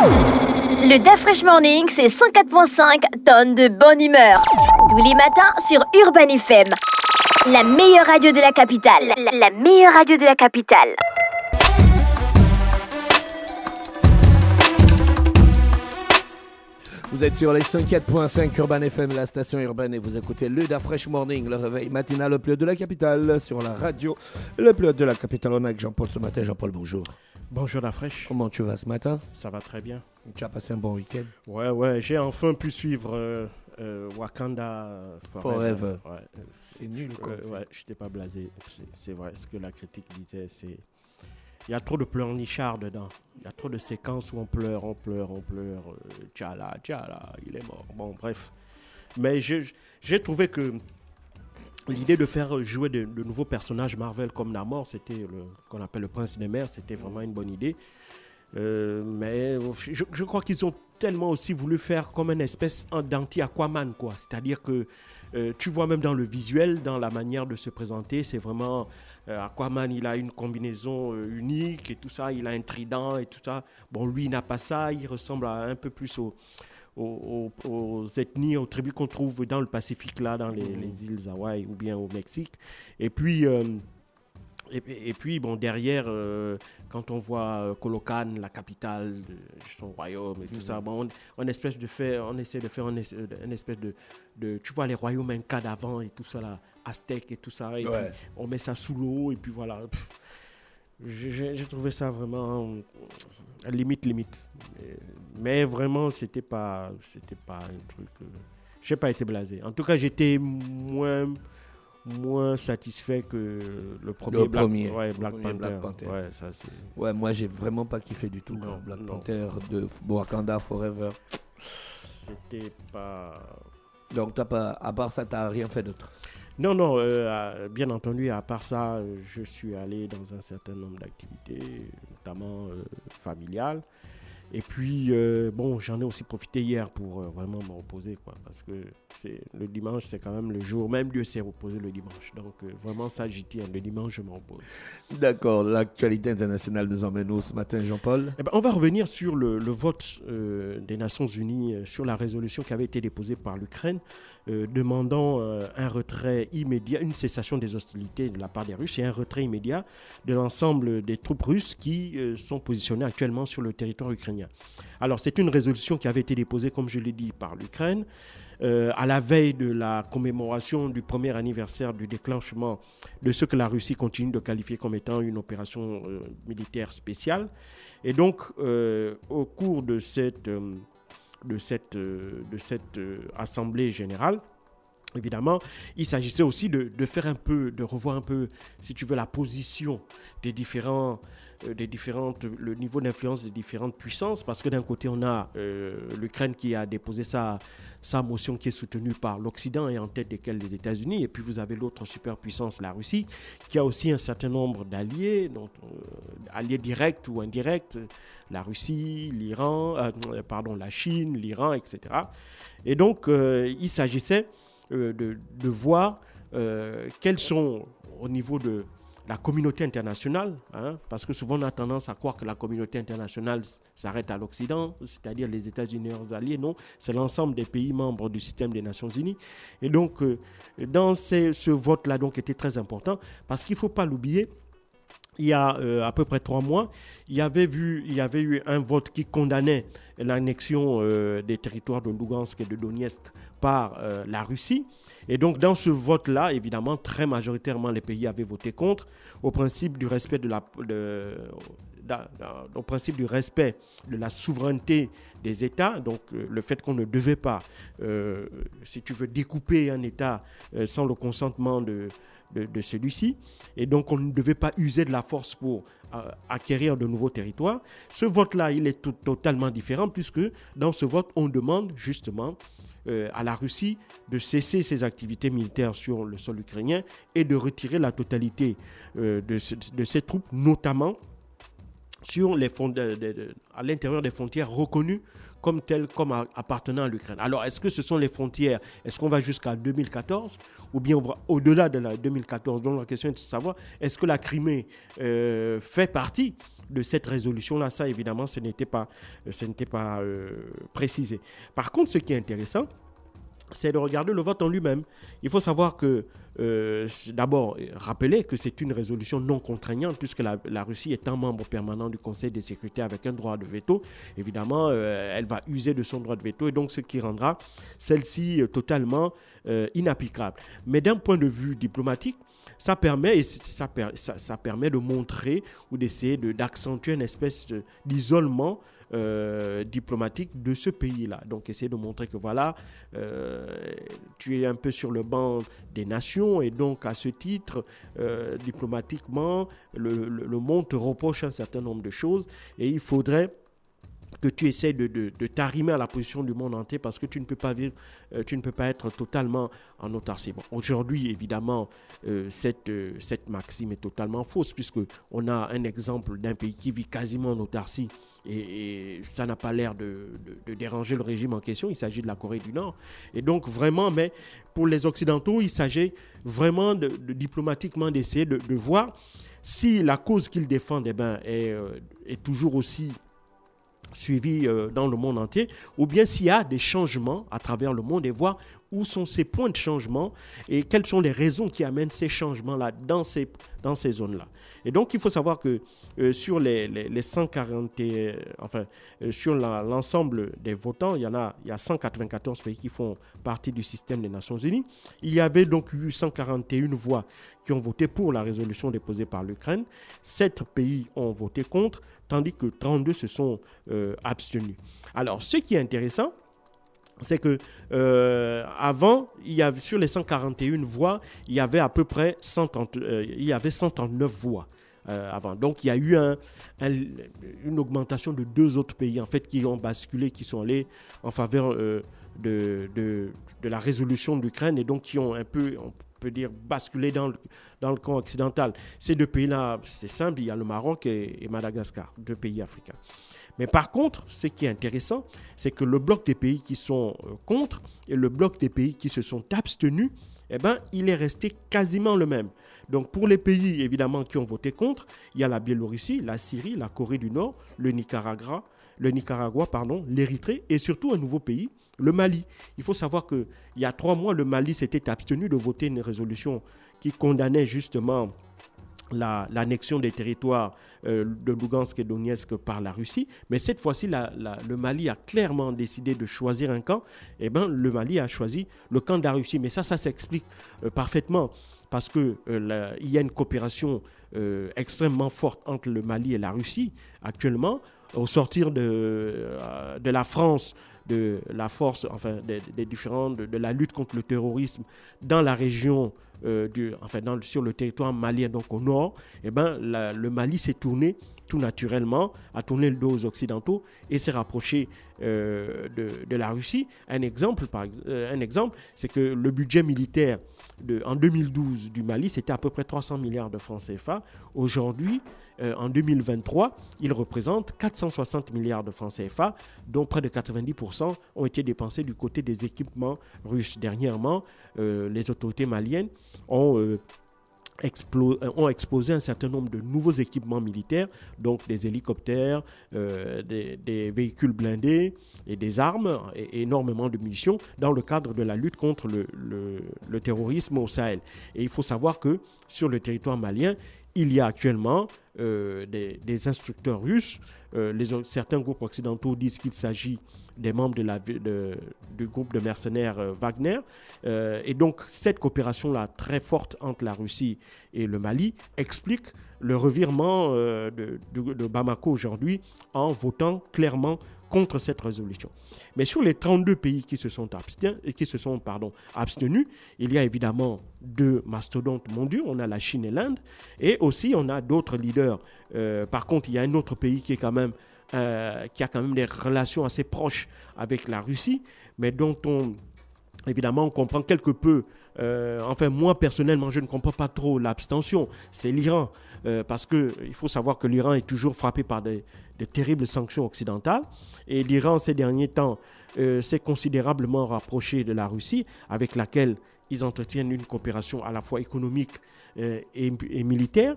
Le DA Fresh Morning, c'est 104.5 tonnes de bonne humeur. Tous les matins sur Urban FM. La meilleure radio de la capitale. La meilleure radio de la capitale. Vous êtes sur les 104.5 Urban FM, la station urbaine, et vous écoutez le DA Fresh Morning, le réveil matinal le plus haut de la capitale, sur la radio, le plus haut de la capitale. On est avec Jean-Paul ce matin. Jean-Paul, bonjour. Bonjour DA Fresh. Comment tu vas ce matin? Ça va très bien. Tu as passé un bon week-end? Ouais, j'ai enfin pu suivre Wakanda Forever. Ouais. C'est nul, quoi. Ouais, je n'étais pas blasé. C'est vrai, ce que la critique disait, c'est... Il y a trop de pleurnichards dedans. Il y a trop de séquences où on pleure. T'Challa, il est mort. Bon, bref. Mais j'ai trouvé que l'idée de faire jouer de nouveaux personnages Marvel comme Namor, c'était qu'on appelle le prince des mers, c'était vraiment une bonne idée. Mais je crois qu'ils ont tellement aussi voulu faire comme une espèce d'anti-Aquaman, quoi. C'est-à-dire que tu vois même dans le visuel, dans la manière de se présenter, c'est vraiment Aquaman, il a une combinaison unique et tout ça, il a un trident et tout ça. Bon, lui, il n'a pas ça, il ressemble un peu plus aux ethnies, aux tribus qu'on trouve dans le Pacifique, là, dans les îles Hawaï ou bien au Mexique. Et puis, bon, derrière, quand on voit Colocan, la capitale de son royaume et tout ça, bon, on essaie de faire une espèce de... Tu vois les royaumes incas d'avant et tout ça, là, aztèques et tout ça, et puis on met ça sous l'eau, et puis voilà. J'ai trouvé ça vraiment limite. Mais vraiment, c'était pas un truc... j'ai pas été blasé. En tout cas, j'étais moins satisfait que le premier Black Panther. Ouais, ça, c'est... Ouais, moi j'ai vraiment pas kiffé du tout. Black Panther de Wakanda Forever. C'était pas... Donc à part ça, t'as rien fait d'autre? Non, bien entendu, à part ça, je suis allé dans un certain nombre d'activités, notamment familiales. Et puis, j'en ai aussi profité hier pour vraiment me reposer, quoi, parce que le dimanche, c'est quand même le jour, même Dieu s'est reposé le dimanche. Donc, vraiment, ça, j'y tiens. Le dimanche, je me repose. D'accord. L'actualité internationale nous emmène où ce matin, Jean-Paul? On va revenir sur le vote des Nations Unies sur la résolution qui avait été déposée par l'Ukraine, demandant un retrait immédiat, une cessation des hostilités de la part des Russes et un retrait immédiat de l'ensemble des troupes russes qui sont positionnées actuellement sur le territoire ukrainien. Alors, c'est une résolution qui avait été déposée, comme je l'ai dit, par l'Ukraine, à la veille de la commémoration du premier anniversaire du déclenchement de ce que la Russie continue de qualifier comme étant une opération militaire spéciale. Et donc, au cours de cette assemblée générale, évidemment, il s'agissait aussi de faire de revoir un peu, si tu veux, la position des le niveau d'influence des différentes puissances, parce que d'un côté, on a l'Ukraine qui a déposé sa motion qui est soutenue par l'Occident et en tête desquels les États-Unis, et puis vous avez l'autre superpuissance, la Russie, qui a aussi un certain nombre d'alliés, donc alliés directs ou indirects, la Russie, la Chine, l'Iran, etc. Et donc, il s'agissait de voir quels sont au niveau de la communauté internationale, parce que souvent on a tendance à croire que la communauté internationale s'arrête à l'Occident, c'est-à-dire les États-Unis et leurs alliés. Non, c'est l'ensemble des pays membres du système des Nations Unies. Et donc, dans ce vote-là, donc, était très important, parce qu'il ne faut pas l'oublier. Il y a à peu près 3 mois, il y avait eu un vote qui condamnait l'annexion des territoires de Lugansk et de Donetsk par la Russie. Et donc, dans ce vote-là, évidemment, très majoritairement, les pays avaient voté contre, au principe du respect au principe du respect de la souveraineté des États, donc le fait qu'on ne devait pas, si tu veux, découper un État sans le consentement de celui-ci, et donc on ne devait pas user de la force pour acquérir de nouveaux territoires. Ce vote-là, il est totalement différent, puisque dans ce vote, on demande justement à la Russie de cesser ses activités militaires sur le sol ukrainien et de retirer la totalité de ses troupes, notamment sur les à l'intérieur des frontières reconnues comme telles, comme appartenant à l'Ukraine. Alors, est-ce que ce sont les frontières? Est-ce qu'on va jusqu'à 2014 ou bien on va au-delà de la 2014? Donc, la question est de savoir, est-ce que la Crimée fait partie de cette résolution-là? Ça, évidemment, ce n'était pas précisé. Par contre, ce qui est intéressant, c'est de regarder le vote en lui-même. Il faut savoir que, d'abord, rappeler que c'est une résolution non contraignante puisque la Russie étant membre permanent du Conseil de sécurité avec un droit de veto, évidemment, elle va user de son droit de veto et donc ce qui rendra celle-ci totalement inapplicable. Mais d'un point de vue diplomatique, ça permet de montrer ou d'essayer d'accentuer une espèce d'isolement diplomatique de ce pays-là. Donc, essayer de montrer que voilà, tu es un peu sur le banc des nations et donc, à ce titre, diplomatiquement, le monde te reproche un certain nombre de choses et il faudrait que tu essaies de t'arrimer à la position du monde entier parce que tu ne peux pas vivre, tu ne peux pas être totalement en autarcie. Bon, aujourd'hui, évidemment, cette maxime est totalement fausse puisqu'on a un exemple d'un pays qui vit quasiment en autarcie et ça n'a pas l'air de déranger le régime en question. Il s'agit de la Corée du Nord. Et donc, vraiment, mais pour les Occidentaux, il s'agit vraiment diplomatiquement d'essayer de voir si la cause qu'ils défendent est toujours aussi suivi dans le monde entier, ou bien s'il y a des changements à travers le monde et voir où sont ces points de changement et quelles sont les raisons qui amènent ces changements-là dans ces zones-là. Et donc, il faut savoir que sur les 140, sur l'ensemble des votants, il y a 194 pays qui font partie du système des Nations Unies. Il y avait donc eu 141 voix qui ont voté pour la résolution déposée par l'Ukraine. 7 pays ont voté contre, tandis que 32 se sont abstenus. Alors, ce qui est intéressant, c'est que avant, sur les 141 voix, il y avait à peu près 139 voix avant. Donc, il y a eu une augmentation de 2 autres pays en fait qui ont basculé, qui sont allés en faveur de la résolution de l'Ukraine et donc qui ont un peu, on peut dire, basculé dans le camp occidental. Ces 2 pays-là, c'est simple, il y a le Maroc et Madagascar, 2 pays africains. Mais par contre, ce qui est intéressant, c'est que le bloc des pays qui sont contre et le bloc des pays qui se sont abstenus, il est resté quasiment le même. Donc pour les pays, évidemment, qui ont voté contre, il y a la Biélorussie, la Syrie, la Corée du Nord, le Nicaragua, l'Érythrée et surtout un nouveau pays, le Mali. Il faut savoir qu'il y a 3 mois, le Mali s'était abstenu de voter une résolution qui condamnait justement l'annexion des territoires de Lugansk et Donetsk par la Russie. Mais cette fois-ci, le Mali a clairement décidé de choisir un camp. Le Mali a choisi le camp de la Russie. Mais ça s'explique parfaitement parce qu'il y a une coopération extrêmement forte entre le Mali et la Russie actuellement. Au sortir de la France, de la force, des différents, de la lutte contre le terrorisme dans la région, sur le territoire malien, donc au nord, le Mali s'est tourné tout naturellement, a tourné le dos aux Occidentaux et s'est rapproché de la Russie. Un exemple, c'est que le budget militaire en 2012 du Mali, c'était à peu près 300 milliards de francs CFA. Aujourd'hui, en 2023, il représente 460 milliards de francs CFA, dont près de 90% ont été dépensés du côté des équipements russes. Dernièrement, les autorités maliennes ont exposé un certain nombre de nouveaux équipements militaires, donc des hélicoptères, des véhicules blindés et des armes et énormément de munitions dans le cadre de la lutte contre le terrorisme au Sahel. Et il faut savoir que sur le territoire malien, il y a actuellement des instructeurs russes. Certains groupes occidentaux disent qu'il s'agit des membres du groupe de mercenaires Wagner. Et donc, cette coopération-là très forte entre la Russie et le Mali explique le revirement de Bamako aujourd'hui en votant clairement contre cette résolution. Mais sur les 32 pays qui se sont abstenus, il y a évidemment 2 mastodontes mondiaux. On a la Chine et l'Inde. Et aussi, on a d'autres leaders. Par contre, il y a un autre pays qui a quand même des relations assez proches avec la Russie, mais dont on Évidemment, on comprend quelque peu, enfin moi personnellement, je ne comprends pas trop l'abstention, c'est l'Iran. Parce qu'il faut savoir que l'Iran est toujours frappé par de terribles sanctions occidentales. Et l'Iran, ces derniers temps, s'est considérablement rapproché de la Russie, avec laquelle ils entretiennent une coopération à la fois économique et militaire.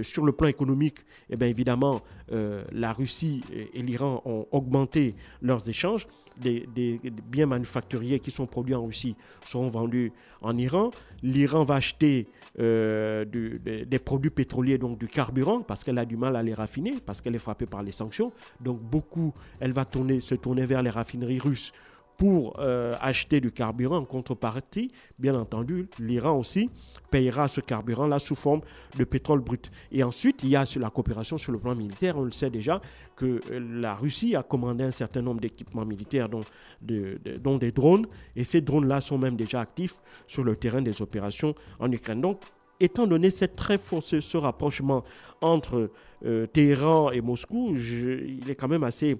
Sur le plan économique, eh bien, évidemment, la Russie et l'Iran ont augmenté leurs échanges. Des biens manufacturiers qui sont produits en Russie seront vendus en Iran. L'Iran va acheter des produits pétroliers, donc du carburant, parce qu'elle a du mal à les raffiner, parce qu'elle est frappée par les sanctions. Donc elle va se tourner vers les raffineries russes pour acheter du carburant. En contrepartie, bien entendu, l'Iran aussi payera ce carburant-là sous forme de pétrole brut. Et ensuite, il y a la coopération sur le plan militaire. On le sait déjà que la Russie a commandé un certain nombre d'équipements militaires, dont des drones. Et ces drones-là sont même déjà actifs sur le terrain des opérations en Ukraine. Donc, étant donné ce rapprochement entre Téhéran et Moscou, il est quand même assez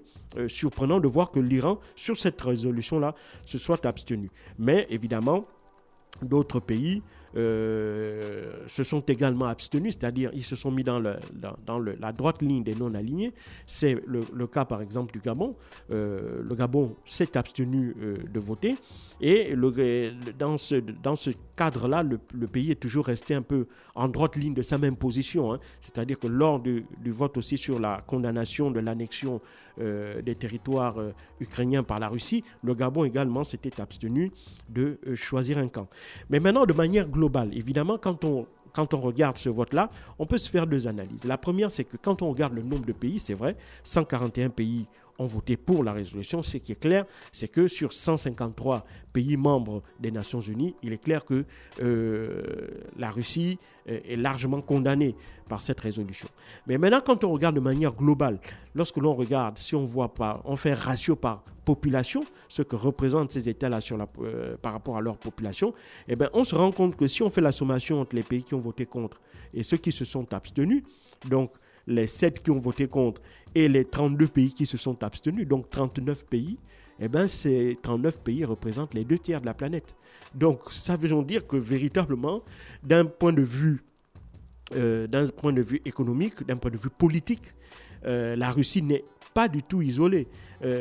surprenant de voir que l'Iran, sur cette résolution-là, se soit abstenu. Mais évidemment, d'autres pays se sont également abstenus, c'est-à-dire ils se sont mis dans la droite ligne des non-alignés. C'est le cas par exemple du Gabon. Le Gabon s'est abstenu de voter et dans ce cadre-là, le pays est toujours resté un peu en droite ligne de sa même position. C'est-à-dire que lors du vote aussi sur la condamnation de l'annexion des territoires ukrainiens par la Russie, le Gabon également s'était abstenu de choisir un camp. Mais maintenant, de manière globale, évidemment, quand on regarde ce vote-là, on peut se faire deux analyses. La première, c'est que quand on regarde le nombre de pays, c'est vrai, 141 pays ont voté pour la résolution. Ce qui est clair, c'est que sur 153 pays membres des Nations Unies, il est clair que la Russie est largement condamnée par cette résolution. Mais maintenant, quand on regarde de manière globale, lorsque l'on regarde, si on fait un ratio par population, ce que représentent ces États-là par rapport à leur population, eh bien, on se rend compte que si on fait la sommation entre les pays qui ont voté contre et ceux qui se sont abstenus, donc les 7 qui ont voté contre et les 32 pays qui se sont abstenus, donc 39 pays, eh bien, ces 39 pays représentent les 2 tiers de la planète. Donc, ça veut donc dire que véritablement, d'un point de vue économique, d'un point de vue politique, la Russie n'est pas du tout isolée.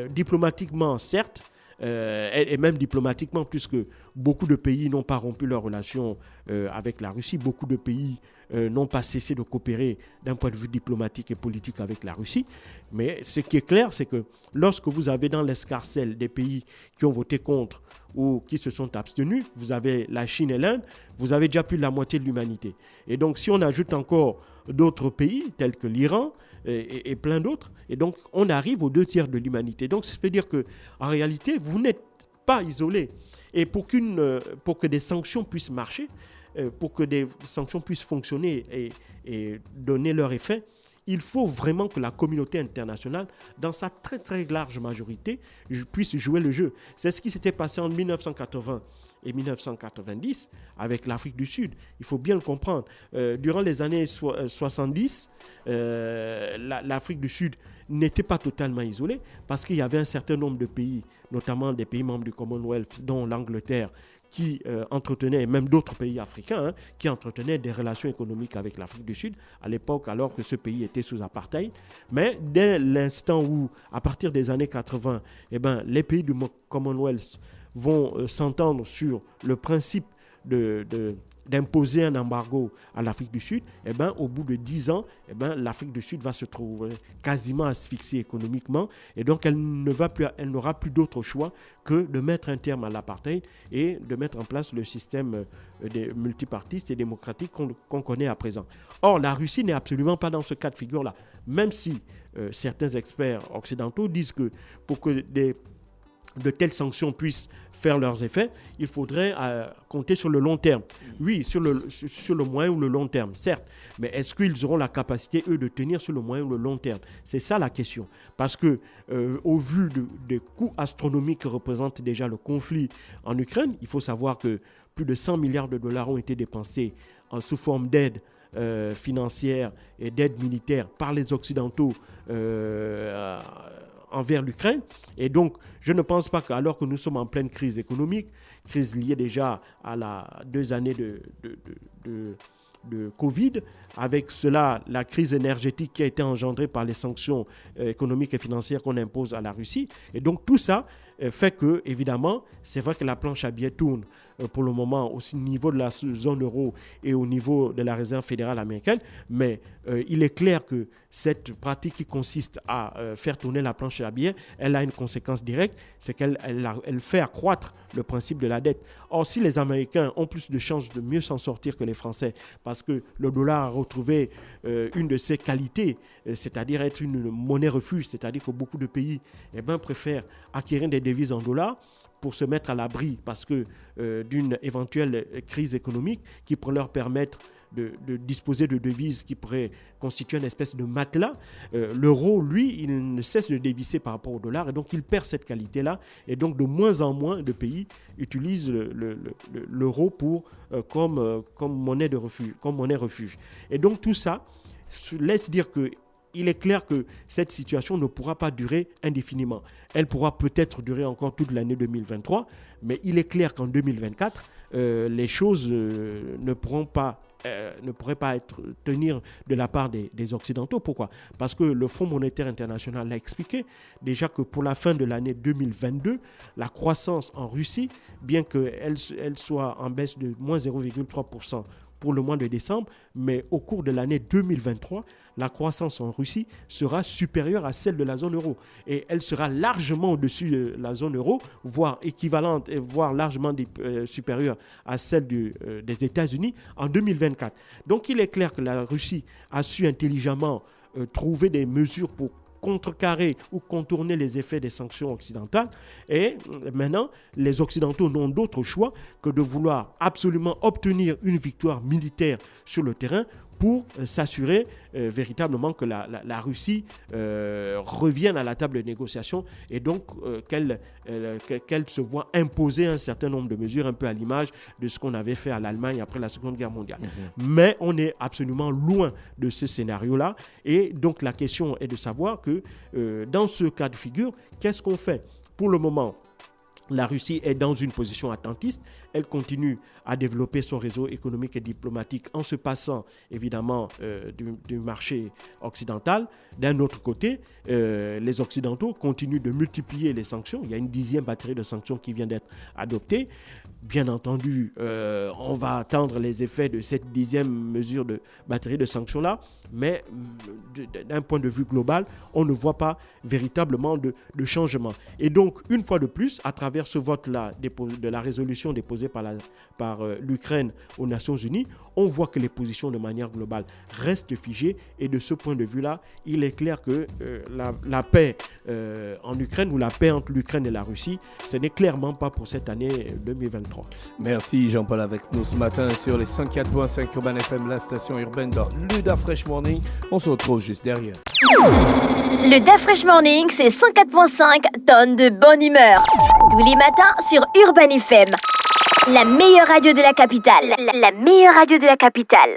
Diplomatiquement, certes, et même diplomatiquement, puisque beaucoup de pays n'ont pas rompu leurs relations avec la Russie, beaucoup de pays n'ont pas cessé de coopérer d'un point de vue diplomatique et politique avec la Russie. Mais ce qui est clair, c'est que lorsque vous avez dans l'escarcelle des pays qui ont voté contre ou qui se sont abstenus, vous avez la Chine et l'Inde, vous avez déjà plus de la moitié de l'humanité. Et donc, si on ajoute encore d'autres pays, tels que l'Iran et plein d'autres, et donc on arrive aux 2 tiers de l'humanité. Donc, ça veut dire qu'en réalité, vous n'êtes pas isolé. Et pour que des sanctions puissent marcher, pour que des sanctions puissent fonctionner et donner leur effet, il faut vraiment que la communauté internationale, dans sa très très large majorité, puisse jouer le jeu. C'est ce qui s'était passé en 1980 et 1990 avec l'Afrique du Sud. Il faut bien le comprendre. Durant les années 70, l'Afrique du Sud n'était pas totalement isolée parce qu'il y avait un certain nombre de pays, notamment des pays membres du Commonwealth, dont l'Angleterre, qui entretenaient, et même d'autres pays africains, qui entretenaient des relations économiques avec l'Afrique du Sud, à l'époque alors que ce pays était sous apartheid. Mais dès l'instant où, à partir des années 80, eh ben, les pays du Commonwealth vont s'entendre sur le principe d'imposer un embargo à l'Afrique du Sud, eh ben, au bout de 10 ans, eh ben, l'Afrique du Sud va se trouver quasiment asphyxiée économiquement et donc elle n'aura plus d'autre choix que de mettre un terme à l'apartheid et de mettre en place le système multipartiste et démocratique qu'on connaît à présent. Or, la Russie n'est absolument pas dans ce cas de figure-là, même si certains experts occidentaux disent que pour que de telles sanctions puissent faire leurs effets, il faudrait compter sur le long terme. Oui, sur le moyen ou le long terme, certes, mais est-ce qu'ils auront la capacité, eux, de tenir sur le moyen ou le long terme? C'est ça la question. Parce que, au vu des coûts astronomiques que représente déjà le conflit en Ukraine, il faut savoir que plus de 100 milliards de dollars ont été dépensés sous forme d'aide financière et d'aide militaire par les Occidentaux envers l'Ukraine. Et donc, je ne pense pas qu'alors que nous sommes en pleine crise économique, crise liée déjà à 2 années de Covid, avec cela, la crise énergétique qui a été engendrée par les sanctions économiques et financières qu'on impose à la Russie. Et donc, tout ça fait que, évidemment, c'est vrai que la planche à billets tourne pour le moment au niveau de la zone euro et au niveau de la réserve fédérale américaine, mais il est clair que cette pratique qui consiste à faire tourner la planche à billets, elle a une conséquence directe, c'est qu'elle fait accroître le principe de la dette. Or, si les Américains ont plus de chances de mieux s'en sortir que les Français, parce que le dollar a retrouvé une de ses qualités, c'est-à-dire être une monnaie refuge, c'est-à-dire que beaucoup de pays préfèrent acquérir des devises en dollars pour se mettre à l'abri parce que d'une éventuelle crise économique qui pourrait leur permettre de disposer de devises qui pourraient constituer une espèce de matelas. L'euro, lui, il ne cesse de dévisser par rapport au dollar et donc il perd cette qualité-là. Et donc de moins en moins de pays utilisent l'euro comme monnaie de refuge, comme monnaie refuge. Et donc tout ça laisse dire que il est clair que cette situation ne pourra pas durer indéfiniment. Elle pourra peut-être durer encore toute l'année 2023, mais il est clair qu'en 2024, les choses ne pourraient pas tenir de la part des Occidentaux. Pourquoi ? Parce que le Fonds monétaire international l'a expliqué déjà que pour la fin de l'année 2022, la croissance en Russie, bien qu'elle soit en baisse de moins 0,3% pour le mois de décembre, mais au cours de l'année 2023, la croissance en Russie sera supérieure à celle de la zone euro. Et elle sera largement au-dessus de la zone euro, voire équivalente, voire largement supérieure à celle des États-Unis en 2024. Donc il est clair que la Russie a su intelligemment trouver des mesures pour contrecarrer ou contourner les effets des sanctions occidentales. Et maintenant, les Occidentaux n'ont d'autre choix que de vouloir absolument obtenir une victoire militaire sur le terrain pour s'assurer véritablement que la Russie revienne à la table de négociation et donc qu'elle se voit imposer un certain nombre de mesures, un peu à l'image de ce qu'on avait fait à l'Allemagne après la Seconde Guerre mondiale. Mais on est absolument loin de ce scénario-là. Et donc la question est de savoir que dans ce cas de figure, qu'est-ce qu'on fait ? Pour le moment, la Russie est dans une position attentiste. Elle continue à développer son réseau économique et diplomatique en se passant évidemment du marché occidental. D'un autre côté, les Occidentaux continuent de multiplier les sanctions. Il y a une 10e batterie de sanctions qui vient d'être adoptée. Bien entendu, on va attendre les effets de cette 10e mesure de batterie de sanctions-là, mais d'un point de vue global, on ne voit pas véritablement de changement. Et donc, une fois de plus, à travers ce vote-là de la résolution déposée par l'Ukraine aux Nations Unies, on voit que les positions de manière globale restent figées. Et de ce point de vue-là, il est clair que la paix en Ukraine ou la paix entre l'Ukraine et la Russie, ce n'est clairement pas pour cette année 2023. Merci Jean-Paul avec nous ce matin sur les 104.5 Urban FM, la station urbaine dans le Da Fresh Morning. On se retrouve juste derrière. Le Da Fresh Morning, c'est 104.5 tonnes de bonne humeur. Tous les matins sur Urban FM. La meilleure radio de la capitale. La meilleure radio de la capitale.